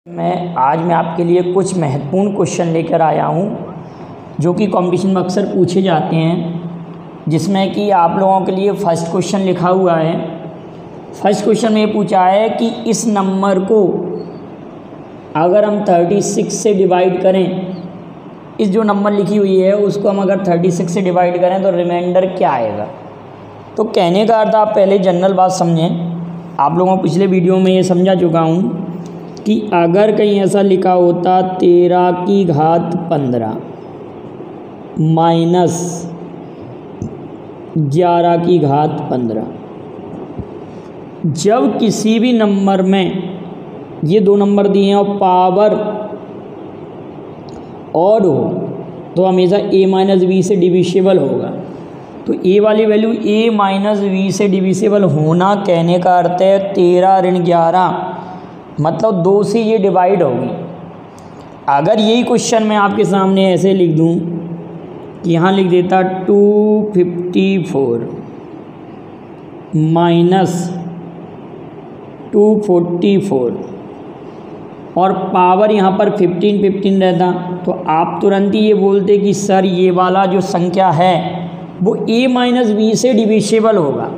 मैं आपके लिए कुछ महत्वपूर्ण क्वेश्चन लेकर आया हूँ जो कि कंपटीशन में अक्सर पूछे जाते हैं, जिसमें कि आप लोगों के लिए फर्स्ट क्वेश्चन लिखा हुआ है। फर्स्ट क्वेश्चन में पूछा है कि इस नंबर को अगर हम 36 से डिवाइड करें, इस जो नंबर लिखी हुई है उसको हम अगर 36 से डिवाइड करें तो रिमाइंडर क्या आएगा। तो कहने का अर्थ आप पहले जनरल बात समझें। आप लोगों को पिछले वीडियो में ये समझा चुका हूँ कि अगर कहीं ऐसा लिखा होता 13 की घात 15 माइनस 11 की घात 15, जब किसी भी नंबर में ये दो नंबर दिए हैं और पावर ऑड हो तो हमेशा a माइनस वी से डिविजिबल होगा। तो a वाली वैल्यू a माइनस वी से डिविजिबल होना कहने का अर्थ है 13 ऋण 11 मतलब 2 से ये डिवाइड होगी। अगर यही क्वेश्चन मैं आपके सामने ऐसे लिख दूं कि यहाँ लिख देता 254 माइनस 244 और पावर यहाँ पर 15 रहता, तो आप तुरंत ही ये बोलते कि सर ये वाला जो संख्या है वो a माइनस वी से डिविजिबल होगा।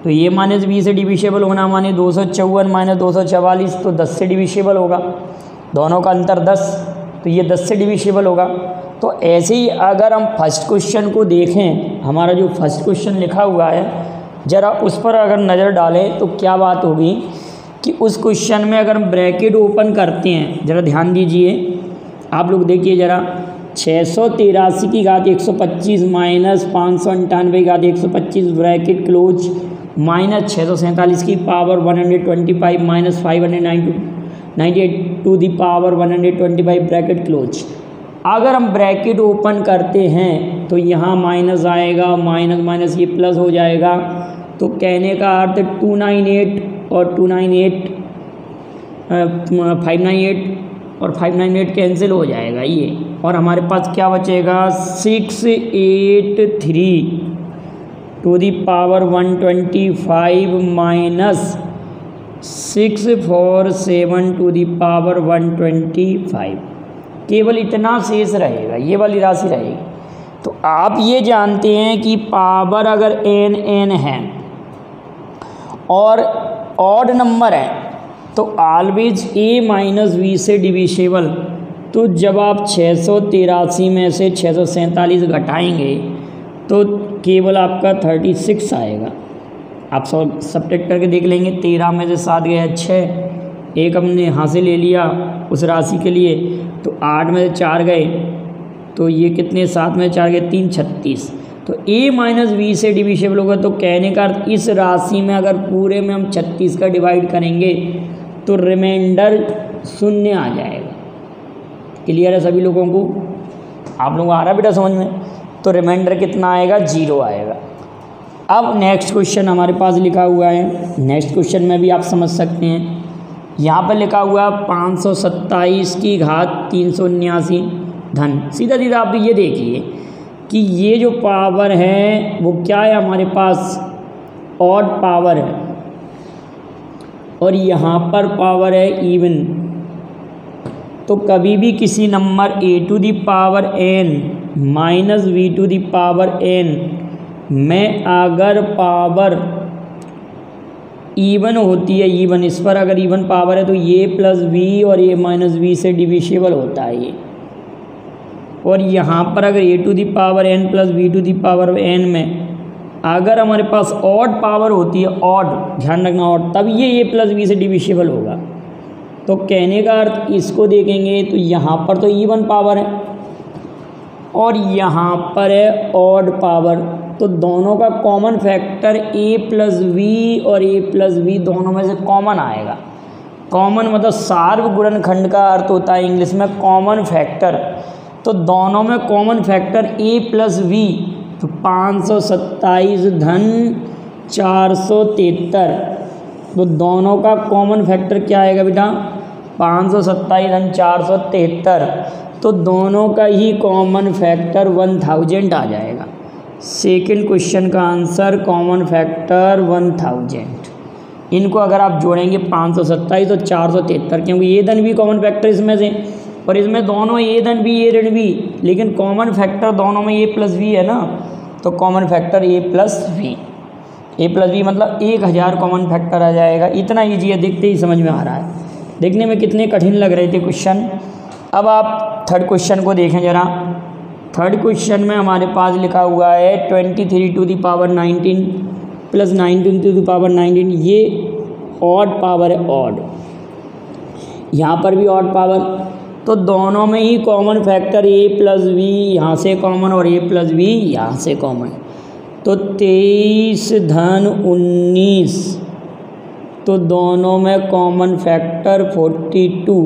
तो a माइनस वी से डिविजिबल होना माने 254 माइनस 244, तो 10 से डिविजिबल होगा। दोनों का अंतर 10, तो ये 10 से डिविजिबल होगा। तो ऐसे ही अगर हम फर्स्ट क्वेश्चन को देखें, हमारा जो फर्स्ट क्वेश्चन लिखा हुआ है, ज़रा उस पर अगर नज़र डालें तो क्या बात होगी कि उस क्वेश्चन में अगर हम ब्रैकेट ओपन करते हैं, ज़रा ध्यान दीजिए, आप लोग देखिए ज़रा, 683 की घात 125 माइनस 598 की घात 125 ब्रैकेट क्लोज माइनस 647 की power 125 minus 598 to the power 125 bracket close. अगर हम ब्रैकेट ओपन करते हैं तो यहाँ माइनस आएगा, माइनस माइनस ये प्लस हो जाएगा। तो कहने का अर्थ 298 और 298 598 और 598 कैंसिल हो जाएगा ये, और हमारे पास क्या बचेगा 683 to the power 125 minus 647 to the power 125, केवल इतना शेष रहेगा, ये वाली राशि रहेगी। तो आप ये जानते हैं कि पावर अगर n है और ऑड नंबर है तो ऑलवेज a माइनस वी से डिविजिबल। तो जब आप 683 में से 647 घटाएंगे तो केवल आपका 36 आएगा। आप सब्ट्रैक्ट करके देख लेंगे, 13 में से 7 गया 6, एक हमने यहाँ से ले लिया उस राशि के लिए, तो 8 में से 4 गए, तो ये कितने 7 में से 4 गए 3, 36। तो a माइनस वी से डिविजिबल होगा। तो कहने का अर्थ इस राशि में अगर पूरे में हम 36 का डिवाइड करेंगे तो रिमाइंडर 0 आ जाएगा। क्लियर है सभी लोगों को? आप लोगों को आ रहा है बेटा समझ में? तो रिमाइंडर कितना आएगा? 0 आएगा। अब नेक्स्ट क्वेश्चन हमारे पास लिखा हुआ है, नेक्स्ट क्वेश्चन में भी आप समझ सकते हैं। यहाँ पर लिखा हुआ 527 की घात 379 धन। सीधा सीधा आप ये देखिए कि ये जो पावर है वो क्या है, हमारे पास ऑड पावर है और यहाँ पर पावर है इवन। तो कभी भी किसी number a to the power n minus v to the power n में अगर पावर इवन होती है, इवन, इस पर अगर इवन पावर है तो a प्लस वी और a माइनस वी से डिविजिबल होता है ये। और यहाँ पर अगर a to the power n plus v to the power n में अगर हमारे पास ऑड पावर होती है, ऑड, ध्यान रखना ऑड, तब ये a प्लस वी से डिविजिबल होगा। तो कहने का अर्थ इसको देखेंगे तो यहाँ पर तो इवन पावर है और यहाँ पर है ऑड पावर, तो दोनों का common factor a plus v और a प्लस वी दोनों में से कॉमन आएगा। कॉमन मतलब सार्व गुणनखंड का अर्थ होता है इंग्लिश में कॉमन फैक्टर। तो दोनों में common factor a plus v, तो 527 धन 473, तो दोनों का कॉमन फैक्टर क्या आएगा बेटा? 527 धन 473, तो दोनों का ही कॉमन फैक्टर 1000 आ जाएगा। सेकंड क्वेश्चन का आंसर कॉमन फैक्टर 1000। इनको अगर आप जोड़ेंगे 527 और 473, क्योंकि ये धन भी कॉमन फैक्टर इसमें से, और इसमें दोनों ये धन भी ये ऋण भी, लेकिन कॉमन फैक्टर दोनों में ए प्लस वी है ना, तो common factor a plus v मतलब 1000 कॉमन फैक्टर आ जाएगा। इतना ईजी है, देखते ही समझ में आ रहा है। देखने में कितने कठिन लग रहे थे क्वेश्चन। अब आप थर्ड क्वेश्चन को देखें जरा। थर्ड क्वेश्चन में हमारे पास लिखा हुआ है 23 to the power 19 plus 19 to the power 19, ये ऑड पावर है, ऑड। यहाँ पर भी ऑड पावर, तो दोनों में ही common factor a plus b यहाँ से कॉमन और ए प्लस वी यहाँ से कॉमन, तो 23 धन 19, तो दोनों में कॉमन फैक्टर 42,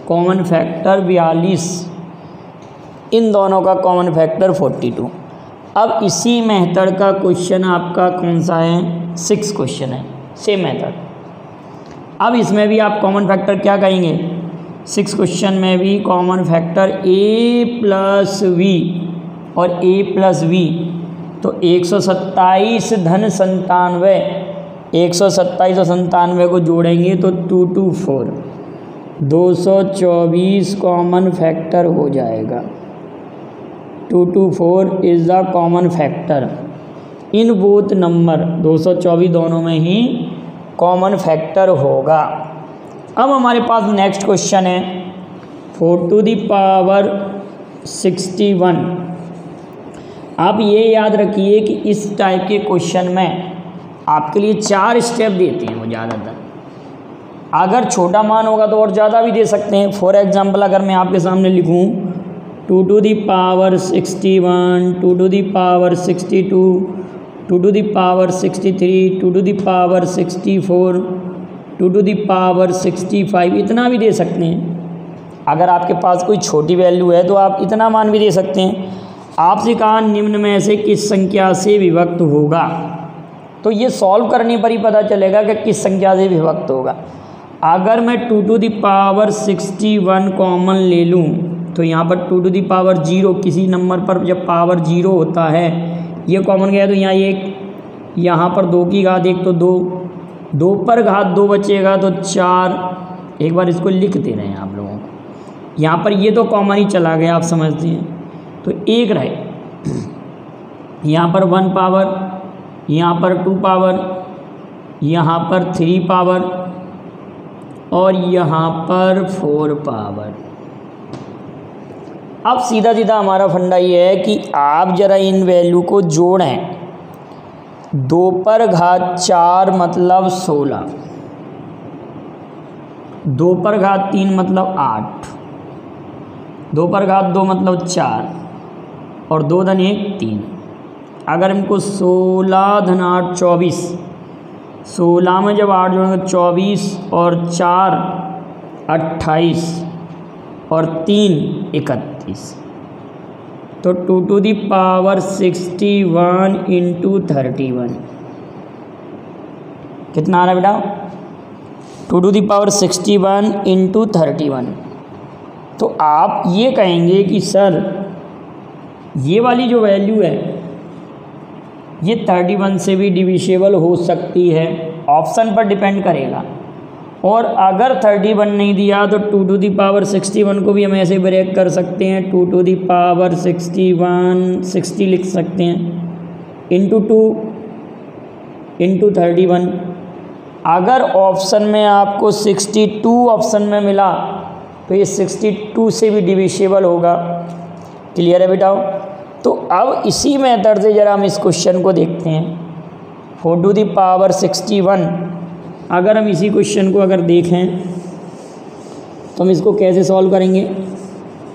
कॉमन फैक्टर 42, इन दोनों का कॉमन फैक्टर 42। अब इसी मेथड का क्वेश्चन आपका कौन सा है, 6 क्वेश्चन है, सेम मेथड। अब इसमें भी आप कॉमन फैक्टर क्या कहेंगे, 6 क्वेश्चन में भी common factor a plus v और ए प्लस वी, तो 127 धन 97, 127 और 97 को जोड़ेंगे तो 224, 224 कॉमन फैक्टर हो जाएगा। 224 is the common factor in both number, 224 दोनों में ही कॉमन फैक्टर होगा। अब हमारे पास नेक्स्ट क्वेश्चन है 4 टू द पावर 61। आप ये याद रखिए कि इस टाइप के क्वेश्चन में आपके लिए 4 स्टेप देते हैं वो ज़्यादातर। अगर छोटा मान होगा तो और ज़्यादा भी दे सकते हैं। फॉर एग्जांपल अगर मैं आपके सामने लिखूं 2 to the power 61, 2 to the power 62, 2 to the power 63, 2 to the power 64, 2 to the power 65, इतना भी दे सकते हैं। अगर आपके पास कोई छोटी वैल्यू है तो आप इतना मान भी दे सकते हैं। आपसे कहा निम्न में से किस संख्या से विभक्त होगा, तो ये सॉल्व करने पर ही पता चलेगा कि किस संख्या से विभक्त होगा। अगर मैं 2 टू द पावर 61 कॉमन ले लूँ तो यहाँ पर 2 टू द पावर 0, किसी नंबर पर जब पावर 0 होता है ये कॉमन गया तो यहाँ एक, यहाँ पर 2 की घात 1 तो 2, 2 पर घात 2 बचेगा तो 4। एक बार इसको लिख दे रहे हैं आप लोगों को, यहाँ पर ये तो कॉमन ही चला गया, आप समझते हैं, तो 1 रहे, यहाँ पर 1 पावर, यहाँ पर 2 पावर, यहाँ पर 3 पावर और यहाँ पर 4 पावर। अब सीधा सीधा हमारा फंडा ये है कि आप जरा इन वैल्यू को जोड़ें। 2 पर घात 4 मतलब 16, 2 पर घात 3 मतलब 8, 2 पर घात 2 मतलब 4 और 2 धन 1 3। अगर इनको 16 धन 8 24, 16 में जब 8 जोड़ेंगे 24 और 4 28 और 3 31, तो 2 टू द पावर 61 इंटू 31 कितना आ रहा है बेटा, 2 टू द पावर 61 इंटू 31। तो आप ये कहेंगे कि सर ये वाली जो वैल्यू है ये 31 से भी डिविजिबल हो सकती है, ऑप्शन पर डिपेंड करेगा। और अगर 31 नहीं दिया तो 2 टू द पावर 61 को भी हम ऐसे ब्रेक कर सकते हैं, 2 टू द पावर 61 60 लिख सकते हैं इंटू 2 इंटू 31। अगर ऑप्शन में आपको 62 ऑप्शन में मिला तो ये 62 से भी डिविजिबल होगा। क्लियर है बेटा। तो अब इसी मेथड से ज़रा हम इस क्वेश्चन को देखते हैं। 4 टू द पावर 61, अगर हम इसी क्वेश्चन को अगर देखें तो हम इसको कैसे सॉल्व करेंगे।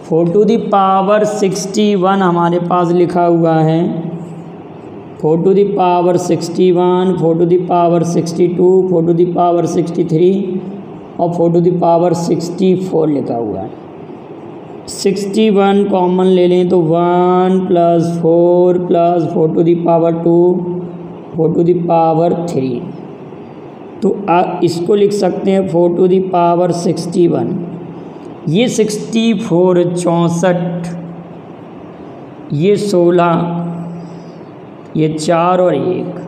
4 टू द पावर 61 हमारे पास लिखा हुआ है 4 to the power 61, 4 to the power 62, 4 to the power 63 और 4 टू द पावर 64 लिखा हुआ है। 61 कॉमन ले लें तो 1 plus 4 plus 4 to the power 2, 4 to the power 3, तो इसको लिख सकते हैं 4 टू द पावर 61। ये 64 64, ये 16, ये 4 और 1,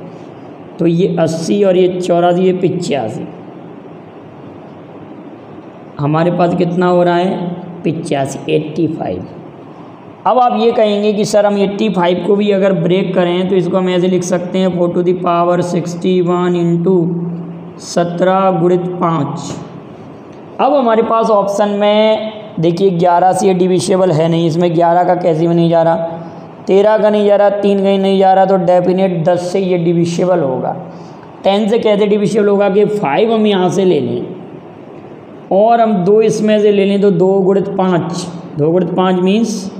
तो ये 80 और ये 84, ये 85, हमारे पास कितना हो रहा है 85, 85। अब आप ये कहेंगे कि सर हम 85 को भी अगर ब्रेक करें तो इसको हम ऐसे लिख सकते हैं 4 टू द पावर 61 इंटू 17 गुणित 5। अब हमारे पास ऑप्शन में देखिए 11 से ये डिविशिबल है नहीं, इसमें 11 का कैसे भी नहीं जा रहा, 13 का नहीं जा रहा, 3 का ही नहीं जा रहा, तो डेफिनेट 10 से ये डिविशिबल होगा। 10 से कैसे डिविशिबल होगा कि 5 हम यहाँ से ले लें और हम 2 इसमें से ले लें, तो 2 गुणित 5, 2 गुणित 5 मीन्स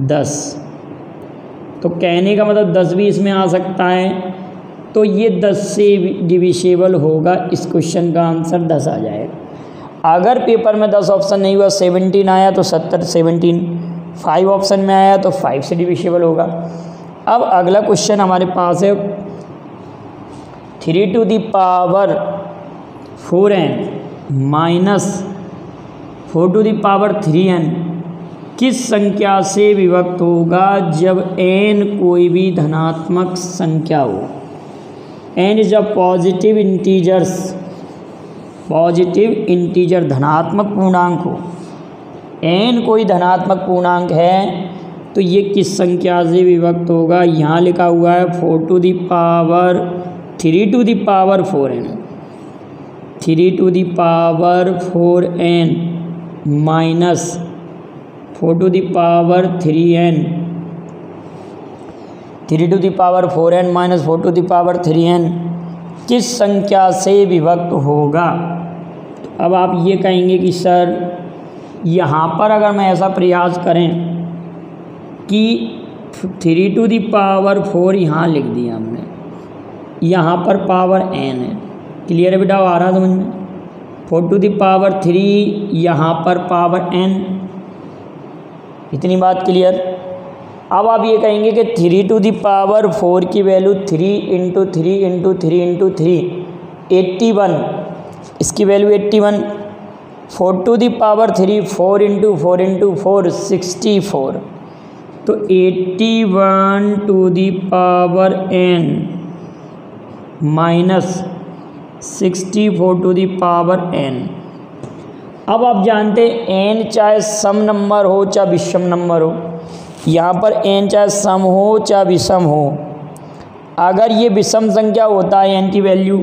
10। तो कहने का मतलब 10 भी इसमें आ सकता है, तो ये 10 से डिविशिबल होगा। इस क्वेश्चन का आंसर 10 आ जाएगा। अगर पेपर में 10 ऑप्शन नहीं हुआ, 17 आया तो 70, 17, 5 ऑप्शन में आया तो 5 से डिविशिबल होगा। अब अगला क्वेश्चन हमारे पास है 3 to the power 4n minus 4 to the power 3n किस संख्या से विभक्त होगा जब n कोई भी धनात्मक संख्या हो। n is a positive integer धनात्मक पूर्णांक हो। n कोई धनात्मक पूर्णांक है तो ये किस संख्या से विभक्त होगा। यहाँ लिखा हुआ है 4 to the power 3 to the power 4n, 3 to the power 4n minus 4 to the power 3n, 3 to the power 4n minus 4 to the power 3n किस संख्या से विभक्त होगा। तो अब आप ये कहेंगे कि सर यहाँ पर अगर मैं ऐसा प्रयास करें कि 3 टू द पावर 4 यहाँ लिख दिया हमने, यहाँ पर पावर n है, क्लियर है बेटा, आ रहा समझ में। 4 टू द पावर 3 यहाँ पर पावर n, इतनी बात क्लियर। अब आप ये कहेंगे कि 3 टू द पावर 4 की वैल्यू 3 इंटू 3 इंटू 3 इंटू 3 81, इसकी value 81। 4 to the power 3 4 into 4 into 4 64, तो 81 to the power n minus 64 to the power n। अब आप जानते हैं n चाहे सम नंबर हो चाहे विषम नंबर हो, यहाँ पर n चाहे सम हो चाहे विषम हो, अगर ये विषम संख्या होता है n की वैल्यू,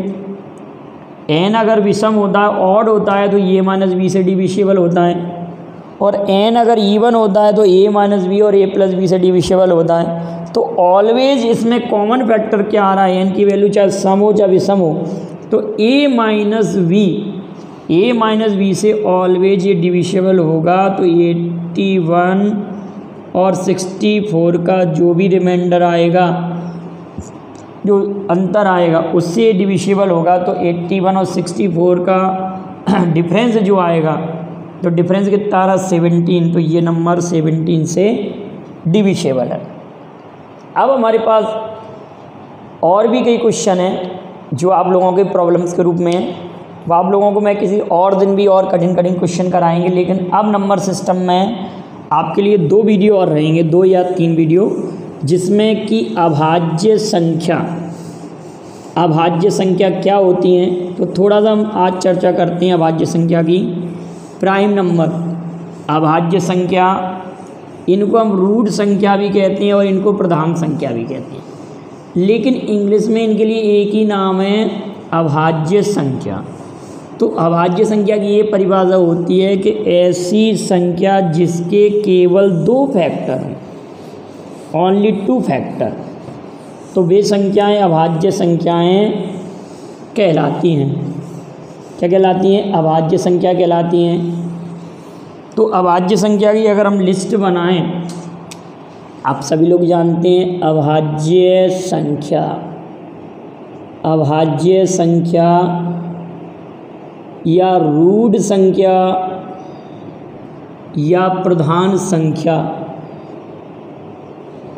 n अगर विषम होता है ऑड होता है तो a माइनस बी से डिविशिबल होता है, और n अगर इवन होता है तो a माइनस बी और a प्लस बी से डिविशिबल होता है। तो ऑलवेज इसमें कॉमन फैक्टर क्या आ रहा है, n की वैल्यू चाहे सम हो चाहे विषम हो, तो a माइनस बी से ऑलवेज ये डिविशिबल होगा। तो 81 और 64 का जो भी रिमाइंडर आएगा, जो अंतर आएगा उससे डिविशिबल होगा। तो 81 और 64 का डिफरेंस जो आएगा, तो डिफरेंस कितना आ रहा 17, तो ये नंबर 17 से डिविशिबल है। अब हमारे पास और भी कई क्वेश्चन हैं जो आप लोगों के प्रॉब्लम्स के रूप में हैं, वो आप लोगों को मैं किसी और दिन भी और कठिन क्वेश्चन कराएंगे। लेकिन अब नंबर सिस्टम में आपके लिए 2 वीडियो और रहेंगे, 2 या 3 वीडियो, जिसमें कि अभाज्य संख्या क्या होती हैं। तो थोड़ा सा हम आज चर्चा करते हैं अभाज्य संख्या की। प्राइम नंबर, अभाज्य संख्या, इनको हम रूट संख्या भी कहते हैं और इनको प्रधान संख्या भी कहते हैं, लेकिन इंग्लिश में इनके लिए एक ही नाम है, अभाज्य संख्या। तो अभाज्य संख्या की ये परिभाषा होती है कि ऐसी संख्या जिसके केवल 2 फैक्टर हैं, ओनली 2 फैक्टर, तो वे संख्याएं अभाज्य संख्याएं कहलाती हैं। क्या कहलाती हैं? अभाज्य संख्या कहलाती हैं। तो अभाज्य संख्या की अगर हम लिस्ट बनाएं, आप सभी लोग जानते हैं अभाज्य संख्या या रूट संख्या या प्रधान संख्या,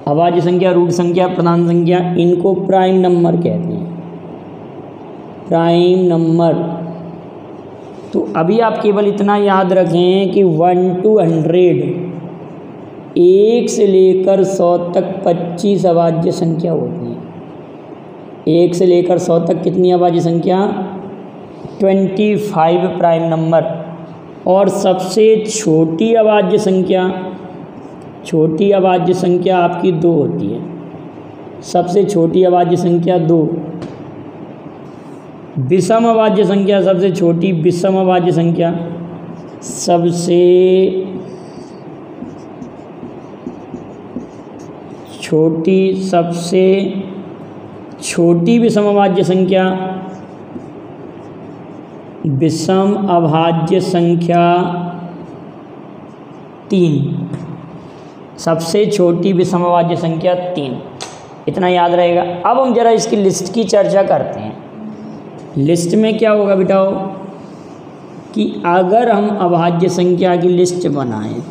अभाज्य संख्या, रूट संख्या, प्रधान संख्या, इनको प्राइम नंबर कहते हैं, प्राइम नंबर। तो अभी आप केवल इतना याद रखें कि 1 to 100, 1 से लेकर 100 तक 25 अभाज्य संख्या होती हैं। 1 से लेकर 100 तक कितनी अभाज्य संख्या? 25 प्राइम नंबर। और सबसे छोटी अभाज्य संख्या, छोटी अभाज्य संख्या आपकी 2 होती है। सबसे छोटी अभाज्य संख्या 2। विषम अभाज्य संख्या, सबसे छोटी विषम अभाज्य संख्या, सबसे छोटी विषम अभाज्य संख्या, विषम अभाज्य संख्या 3। सबसे छोटी विषम अभाज्य संख्या 3, इतना याद रहेगा। अब हम जरा इसकी लिस्ट की चर्चा करते हैं। लिस्ट में क्या होगा बेटाओ कि अगर हम अभाज्य संख्या की लिस्ट बनाएं,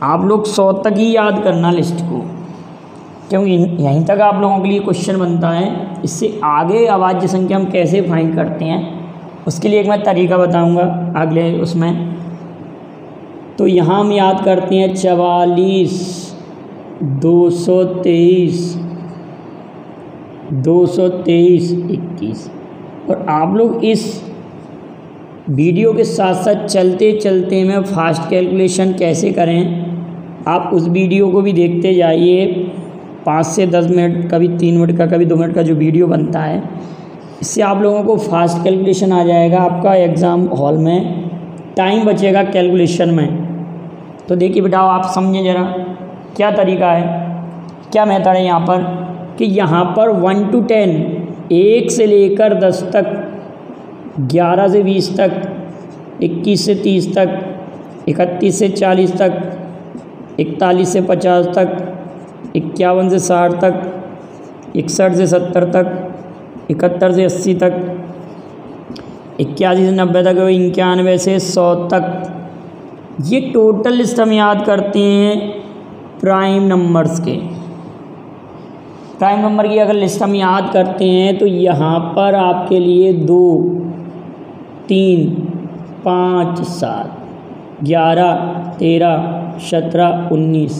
आप लोग 100 तक ही याद करना लिस्ट को, क्योंकि यहीं तक आप लोगों के लिए क्वेश्चन बनता है। इससे आगे अभाज्य संख्या हम कैसे फाइंड करते हैं उसके लिए एक मैं तरीका बताऊंगा अगले उसमें। तो यहाँ हम याद करते हैं 44, 223, 21। और आप लोग इस वीडियो के साथ साथ चलते चलते में फास्ट कैलकुलेशन कैसे करें, आप उस वीडियो को भी देखते जाइए। 5 से 10 मिनट, कभी 3 मिनट का, कभी 2 मिनट का जो वीडियो बनता है, इससे आप लोगों को फास्ट कैलकुलेशन आ जाएगा। आपका एग्ज़ाम हॉल में टाइम बचेगा कैलकुलेशन में। तो देखिए बेटा, आप समझें ज़रा क्या तरीका है, क्या मेथड है यहाँ पर कि यहाँ पर 1 to 10, 1 से लेकर 10 तक, 11 से 20 तक, 21 से 30 तक, 31 से 40 तक, 41 से 50 तक, 51 से 60 तक, 61 से 70 तक, 71 से 80 तक, 81 से 90 तक, 91 से 100 तक। ये टोटल लिस्ट हम याद करते हैं प्राइम नंबर्स के। प्राइम नंबर की अगर लिस्ट हम याद करते हैं तो यहाँ पर आपके लिए 2, 3, 5, 7, 11, 13, 17, 19,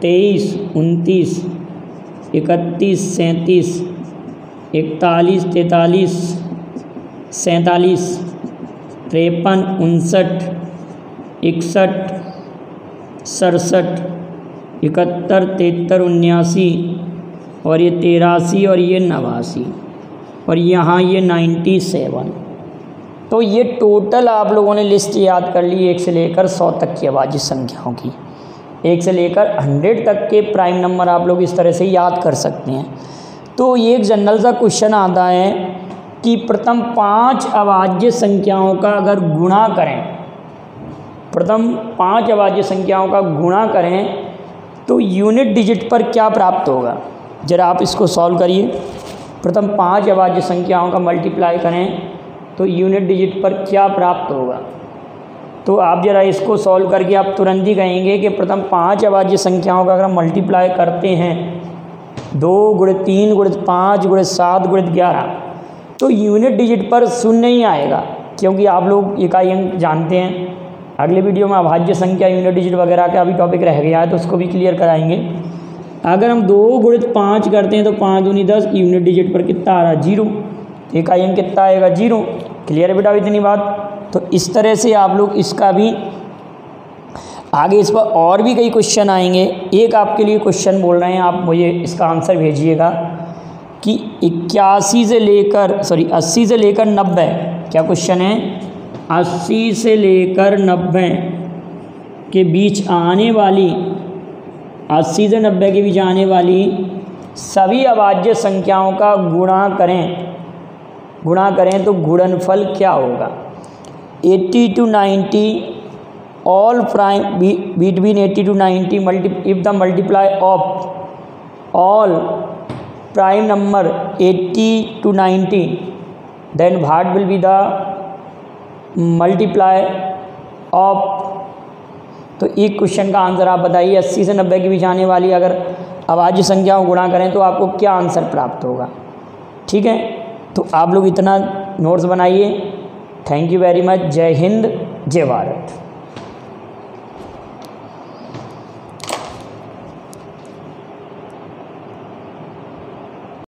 23, 29, 31, 37, 41, 43, 47, 53, 59, 61, 67, 71, 73, 79 और ये 83 और ये 89 और यहाँ ये 97। तो ये टोटल आप लोगों ने लिस्ट याद कर ली 1 से लेकर 100 तक की अभाज्य संख्याओं की। 1 से लेकर 100 तक के प्राइम नंबर आप लोग इस तरह से याद कर सकते हैं। तो ये एक जनरल सा क्वेश्चन आता है कि प्रथम 5 अभाज्य संख्याओं का अगर गुणा करें, प्रथम 5 अभाज्य संख्याओं का गुणा करें तो यूनिट डिजिट पर क्या प्राप्त होगा। जरा आप इसको सॉल्व करिए। प्रथम 5 अभाज्य संख्याओं का मल्टीप्लाई करें तो यूनिट डिजिट पर क्या प्राप्त होगा। तो आप जरा इसको सॉल्व करके आप तुरंत ही कहेंगे कि प्रथम 5 अभाज्य संख्याओं का अगर हम मल्टीप्लाई करते हैं 2 × 3 × 5 × 7 × 11 तो यूनिट डिजिट पर 0 ही आएगा, क्योंकि आप लोग इकाई अंक जानते हैं। अगले वीडियो में अभाज्य संख्या, यूनिट डिजिट वगैरह का भी टॉपिक रह गया है तो उसको भी क्लियर कराएंगे। अगर हम 2 × 5 करते हैं तो 5 दूनी 10, यूनिट डिजिट पर कितना आ रहा है 0, इकाई अंक कितना आएगा 0। क्लियर है बेटा इतनी बात। तो इस तरह से आप लोग इसका भी आगे इस पर और भी कई क्वेश्चन आएंगे। एक आपके लिए क्वेश्चन बोल रहे हैं, आप मुझे इसका आंसर भेजिएगा कि 80 से लेकर 90, क्या क्वेश्चन है, 80 से लेकर 90 के बीच आने वाली, 80 से 90 के बीच आने वाली सभी अभाज्य संख्याओं का गुणा करें तो गुणनफल क्या होगा। 80 to 90 all prime between 80 to 90 if the multiply of all prime number 80 to 90 then what will be the multiply of। तो एक क्वेश्चन का आंसर आप बताइए, 80 से 90 के बीच आने वाली अगर अभाज्य संख्याओं को गुणा करें तो आपको क्या आंसर प्राप्त होगा। ठीक है, तो आप लोग इतना नोट्स बनाइए। Thank you very much. जय हिंद, जय भारत।